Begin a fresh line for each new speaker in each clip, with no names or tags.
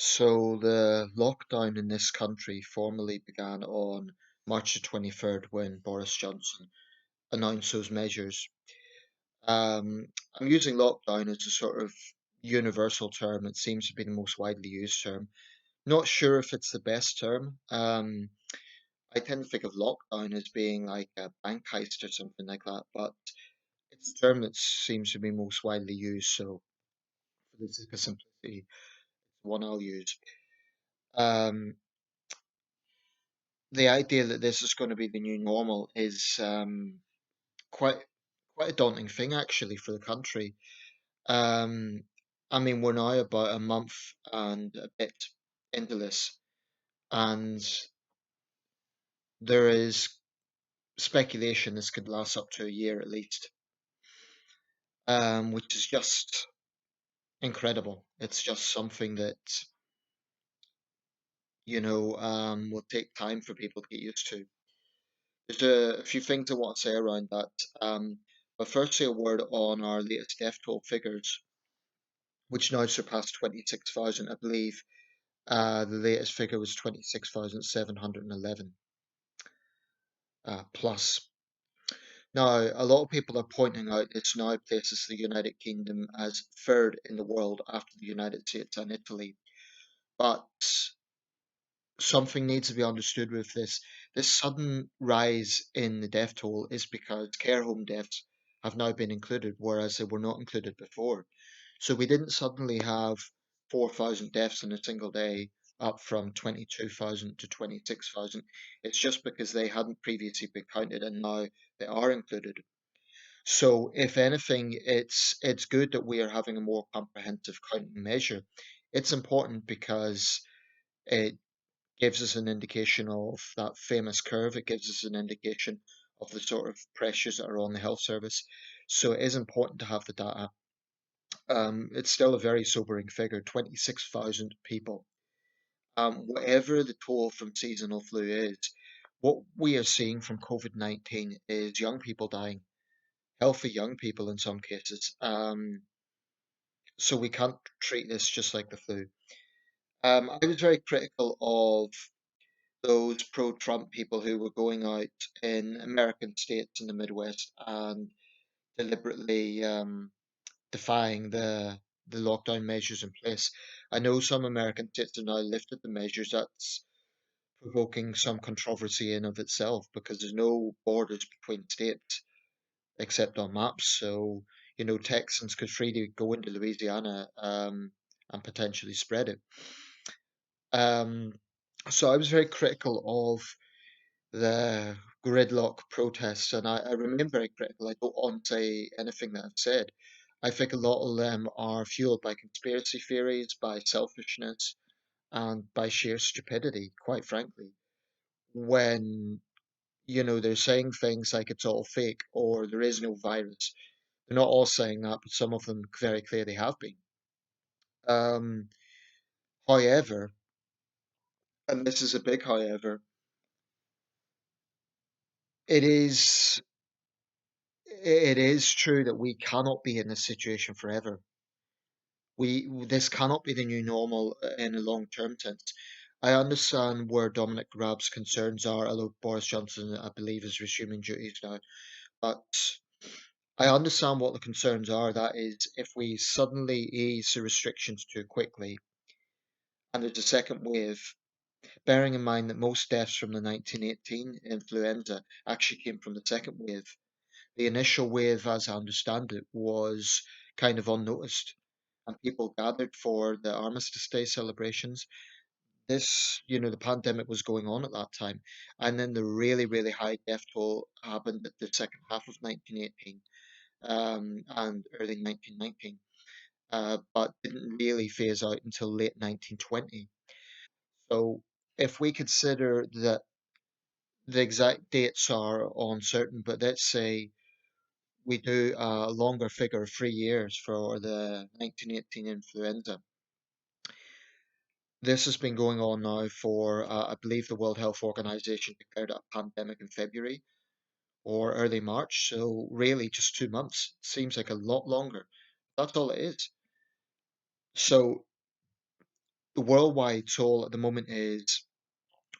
So the lockdown in this country formally began on March the 23rd when Boris Johnson announced those measures. I'm using lockdown as a sort of universal term. It seems to be the most widely used term. Not sure if it's the best term. I tend to think of lockdown as being like a bank heist or something like that, but it's the term that seems to be most widely used. So for the sake of simplicity, it's the one I'll use. Um, the idea that this is going to be the new normal is quite quite a daunting thing actually for the country. Um, I mean, we're now about a month and a bit into this, and there is speculation this could last up to a year at least, which is just incredible. It's just something that will take time for people to get used to. There's a few things I want to say around that. But firstly, a word on our latest death toll figures, which now surpassed 26,000. I believe the latest figure was 26,711 plus. Now, a lot of people are pointing out this now places the United Kingdom as third in the world after the United States and Italy. But something needs to be understood with this. This sudden rise in the death toll is because care home deaths have now been included, whereas they were not included before. So we didn't suddenly have 4,000 deaths in a single day, up from 22,000 to 26,000. It's just because they hadn't previously been counted and now they are included. So if anything, it's good that we are having a more comprehensive counting measure. It's important because it gives us an indication of that famous curve. It gives us an indication of the sort of pressures that are on the health service. So it is important to have the data. It's still a very sobering figure, 26,000 people. Whatever the toll from seasonal flu is, what we are seeing from COVID-19 is young people dying, healthy young people in some cases. So we can't treat this just like the flu. I was very critical of those pro-Trump people who were going out in American states in the Midwest and deliberately defying the lockdown measures in place. I know some American states have now lifted the measures. That's provoking some controversy in of itself because there's no borders between states except on maps. So, Texans could freely go into Louisiana and potentially spread it. Um, so I was very critical of the gridlock protests, and I remain very critical. I don't want to say anything that I've said. I think a lot of them are fueled by conspiracy theories, by selfishness, and by sheer stupidity, quite frankly. When, they're saying things like it's all fake or there is no virus. They're not all saying that, but some of them very clearly have been. Um, However, and this is a big however, it is it is true that we cannot be in this situation forever. This cannot be the new normal in a long-term sense. I understand where Dominic Raab's concerns are, although Boris Johnson, I believe, is resuming duties now. But I understand what the concerns are. That is, if we suddenly ease the restrictions too quickly and there's a second wave, bearing in mind that most deaths from the 1918 influenza actually came from the second wave. The initial wave, as I understand it, was kind of unnoticed, and people gathered for the Armistice Day celebrations. The pandemic was going on at that time, and then the really, really high death toll happened at the second half of 1918 and early 1919, but didn't really phase out until late 1920. So, if we consider that the exact dates are uncertain, but let's say we do a longer figure of 3 years for the 1918 influenza. This has been going on now for, I believe the World Health Organization declared it a pandemic in February or early March. So really just 2 months. Seems like a lot longer. That's all it is. So The worldwide toll at the moment is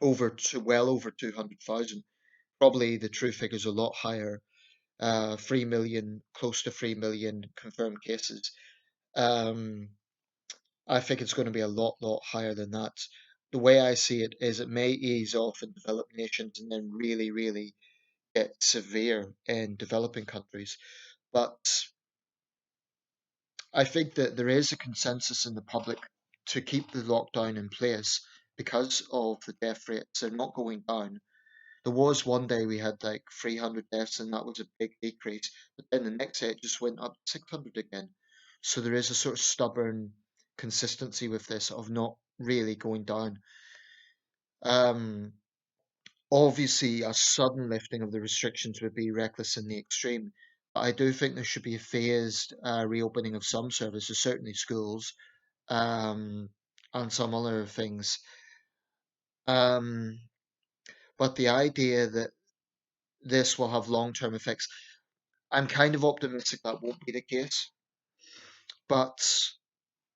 well over 200,000. Probably the true figure is a lot higher. 3 million, close to 3 million confirmed cases. Um, I think it's going to be a lot higher than that. The way I see it is it may ease off in developed nations and then really get severe in developing countries. But I think that there is a consensus in the public to keep the lockdown in place because of the death rates. They're not going down. There was one day we had like 300 deaths, and that was a big decrease. But then the next day it just went up to 600 again. So there is a sort of stubborn consistency with this of not really going down. Um, Obviously, a sudden lifting of the restrictions would be reckless in the extreme. But I do think there should be a phased reopening of some services, certainly schools, um, and some other things. Um, but the idea that this will have long-term effects, I'm kind of optimistic that won't be the case. But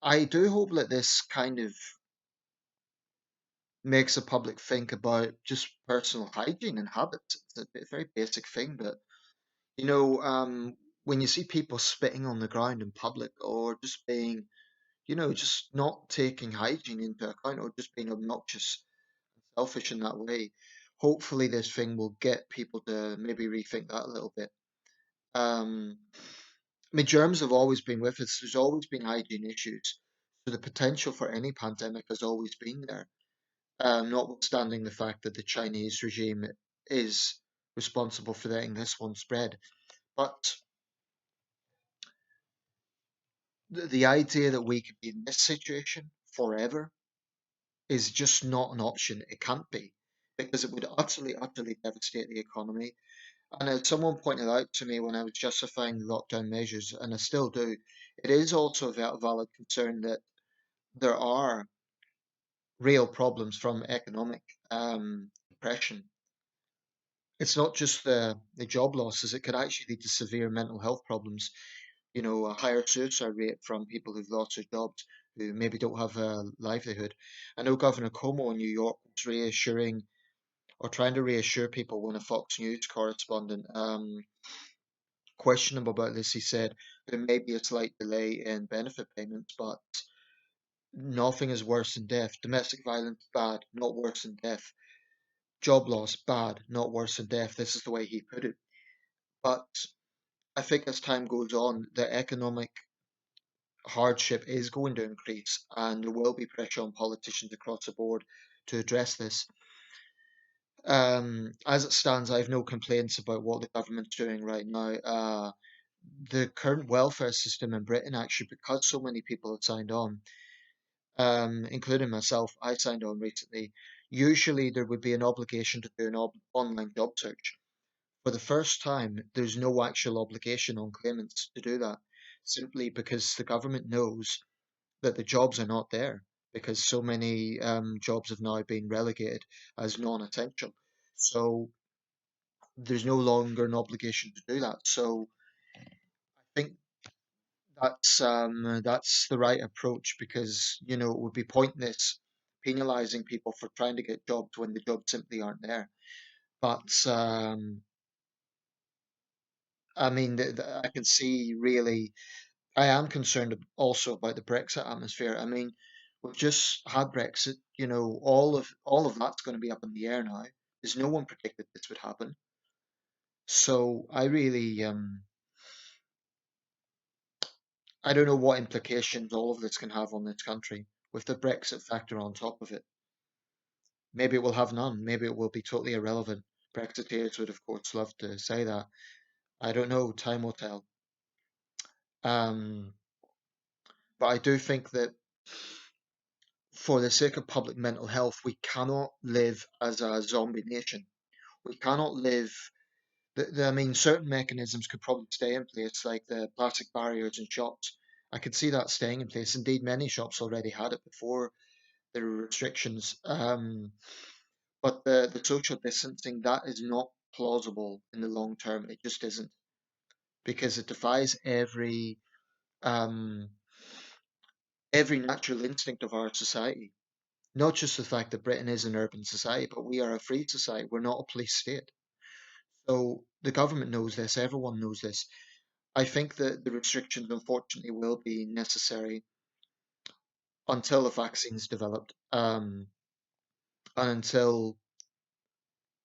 I do hope that this kind of makes the public think about just personal hygiene and habits. It's a very basic thing, but you know, when you see people spitting on the ground in public or just being, just not taking hygiene into account or just being obnoxious, selfish in that way, hopefully this thing will get people to maybe rethink that a little bit. Um, I mean, germs have always been with us. There's always been hygiene issues. So the potential for any pandemic has always been there, notwithstanding the fact that the Chinese regime is responsible for letting this one spread. But the idea that we could be in this situation forever is just not an option. It can't be because it would utterly devastate the economy. And as someone pointed out to me when I was justifying the lockdown measures, and I still do, it is also a valid concern that there are real problems from economic depression. It's not just the job losses, it could actually lead to severe mental health problems. A higher suicide rate from people who've lost their jobs, who maybe don't have a livelihood. I know Governor Cuomo in New York was reassuring or trying to reassure people when a Fox News correspondent questioned him about this. He said there may be a slight delay in benefit payments, but nothing is worse than death. Domestic violence, bad, not worse than death. Job loss, bad, not worse than death. This is the way he put it. But I think as time goes on, the economic hardship is going to increase, and there will be pressure on politicians across the board to address this. As it stands, I have no complaints about what the government's doing right now. The current welfare system in Britain, actually, because so many people have signed on, including myself, I signed on recently. Usually, there would be an obligation to do an online job search. For the first time, there's no actual obligation on claimants to do that, simply because the government knows that the jobs are not there because so many jobs have now been relegated as non-essential. So there's no longer an obligation to do that. So I think that's the right approach because it would be pointless penalizing people for trying to get jobs when the jobs simply aren't there. But I mean, I can see really I am concerned also about the Brexit atmosphere. I mean, we've just had Brexit. All of that's going to be up in the air now. There's no one predicted this would happen. So I don't know what implications all of this can have on this country with the Brexit factor on top of it. Maybe it will have none. Maybe it will be totally irrelevant. Brexiteers would, of course, love to say that. I don't know. Time will tell. Um, but I do think that for the sake of public mental health, we cannot live as a zombie nation. We cannot live. I mean, certain mechanisms could probably stay in place, like the plastic barriers in shops. I could see that staying in place. Indeed, many shops already had it before there were restrictions. But the social distancing, that is not plausible in the long term. It just isn't because it defies um, every natural instinct of our society. Not just the fact that Britain is an urban society, but we are a free society. We're not a police state. So the government knows this, everyone knows this. I think that the restrictions, unfortunately, will be necessary until a vaccine's developed, and until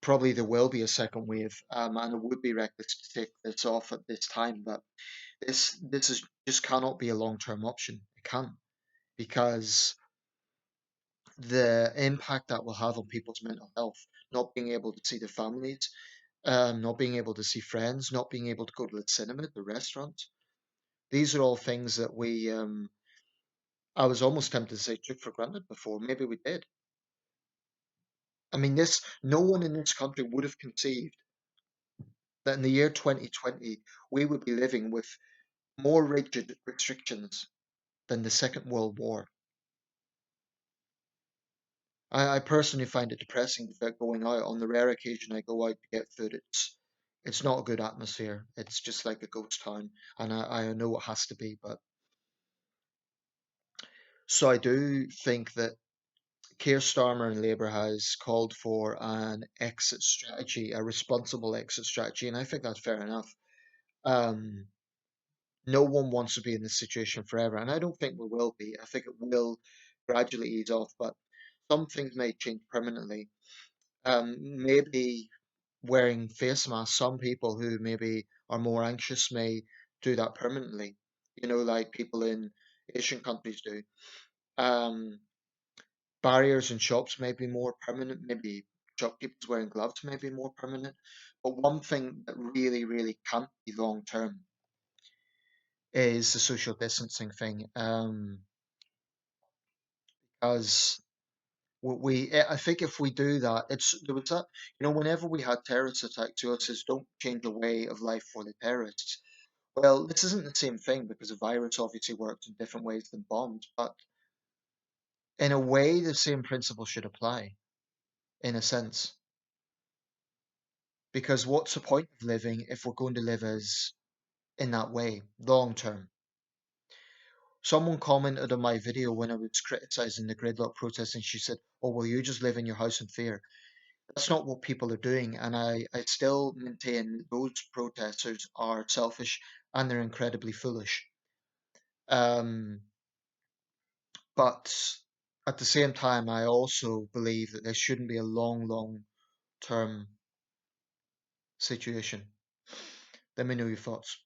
probably there will be a second wave, and it would be reckless to take this off at this time. But this is just cannot be a long term option. It can't, because the impact that will have on people's mental health, not being able to see their families, not being able to see friends, not being able to go to the cinema, the restaurant. These are all things that I was almost tempted to say took for granted before. Maybe we did. I mean, no one in this country would have conceived that in the year 2020 we would be living with more rigid restrictions than the Second World War. I personally find it depressing that going out on the rare occasion I go out to get food. It's not a good atmosphere. It's just like a ghost town, and I know it has to be. But so I do think that Keir Starmer and Labour has called for an exit strategy, a responsible exit strategy, and I think that's fair enough. Um, no one wants to be in this situation forever, and I don't think we will be. I think it will gradually ease off, but some things may change permanently. Maybe wearing face masks, some people who maybe are more anxious may do that permanently, like people in Asian countries do. Um, Barriers in shops may be more permanent, maybe shopkeepers wearing gloves may be more permanent. But one thing that really, really can't be long term is the social distancing thing. As I think if we do that, there was that, whenever we had terrorist attacks, to us is don't change the way of life for the terrorists. Well, this isn't the same thing because a virus obviously works in different ways than bombs, but in a way, the same principle should apply, in a sense. Because what's the point of living if we're going to live as in that way, long term? Someone commented on my video when I was criticizing the gridlock protests, and she said, "Oh, well, you just live in your house in fear." That's not what people are doing, and I still maintain those protesters are selfish and they're incredibly foolish. Um, but at the same time, I also believe that this shouldn't be a long term situation. Let me know your thoughts.